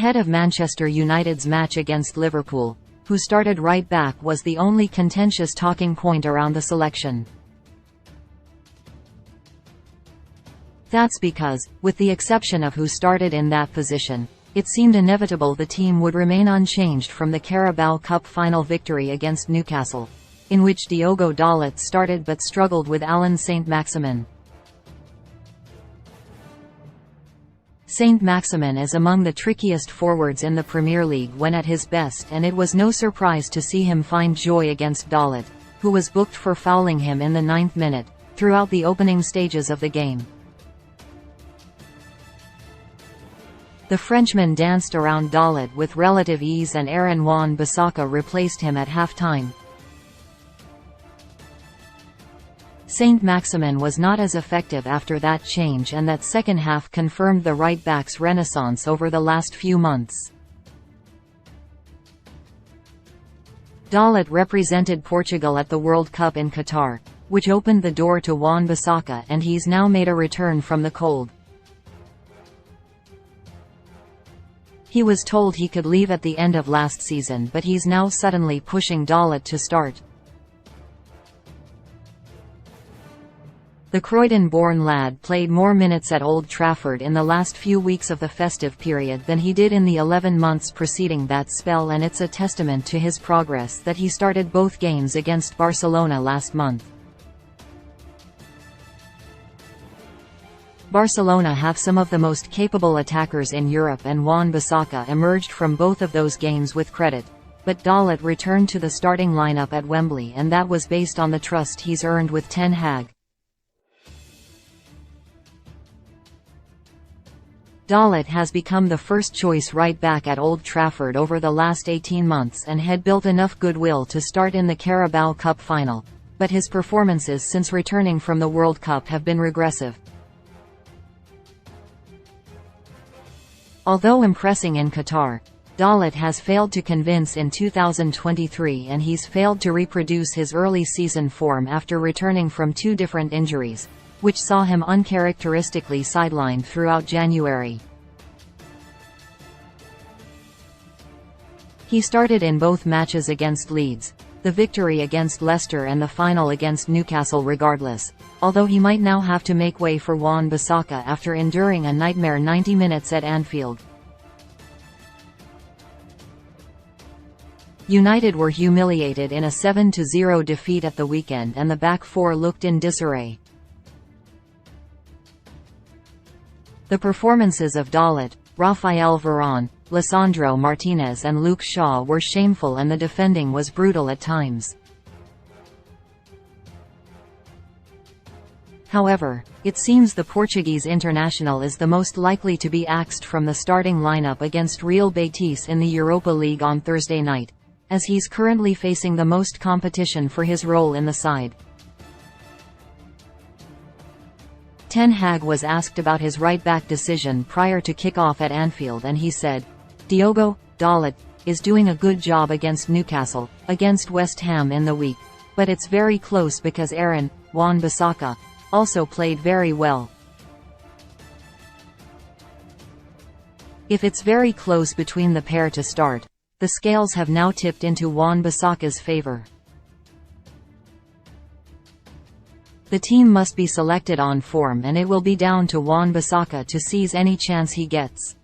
Ahead of Manchester United's match against Liverpool, who started right back was the only contentious talking point around the selection. That's because, with the exception of who started in that position, it seemed inevitable the team would remain unchanged from the Carabao Cup final victory against Newcastle, in which Diogo Dalot started but struggled with Alan Saint-Maximin. Saint-Maximin is among the trickiest forwards in the Premier League when at his best, and it was no surprise to see him find joy against Dalot, who was booked for fouling him in the 9th minute, throughout the opening stages of the game. The Frenchman danced around Dalot with relative ease and Aaron Wan-Bissaka replaced him at half-time. Saint-Maximin was not as effective after that change, and that second half confirmed the right-back's renaissance over the last few months. Dalot represented Portugal at the World Cup in Qatar, which opened the door to Wan-Bissaka, and he's now made a return from the cold. He was told he could leave at the end of last season, but he's now suddenly pushing Dalot to start. The Croydon-born lad played more minutes at Old Trafford in the last few weeks of the festive period than he did in the 11 months preceding that spell, and it's a testament to his progress that he started both games against Barcelona last month. Barcelona have some of the most capable attackers in Europe, and Wan-Bissaka emerged from both of those games with credit, but Dalot returned to the starting lineup at Wembley, and that was based on the trust he's earned with Ten Hag. Dalot has become the first-choice right-back at Old Trafford over the last 18 months and had built enough goodwill to start in the Carabao Cup final, but his performances since returning from the World Cup have been regressive. Although impressing in Qatar, Dalot has failed to convince in 2023, and he's failed to reproduce his early season form after returning from 2 different injuries, which saw him uncharacteristically sidelined throughout January. He started in both matches against Leeds, the victory against Leicester and the final against Newcastle regardless, although he might now have to make way for Wan-Bissaka after enduring a nightmare 90 minutes at Anfield. United were humiliated in a 7-0 defeat at the weekend, and the back four looked in disarray. The performances of Dalot, Rafael Varane, Lisandro Martinez and Luke Shaw were shameful, and the defending was brutal at times. However, it seems the Portuguese international is the most likely to be axed from the starting lineup against Real Betis in the Europa League on Thursday night, as he's currently facing the most competition for his role in the side. Ten Hag was asked about his right-back decision prior to kick-off at Anfield, and he said, "Diogo Dalot is doing a good job against Newcastle, against West Ham in the week, but it's very close because Aaron Wan-Bissaka also played very well. If it's very close between the pair to start, the scales have now tipped into Wan-Bissaka's favor. The team must be selected on form, and it will be down to Wan-Bissaka to seize any chance he gets."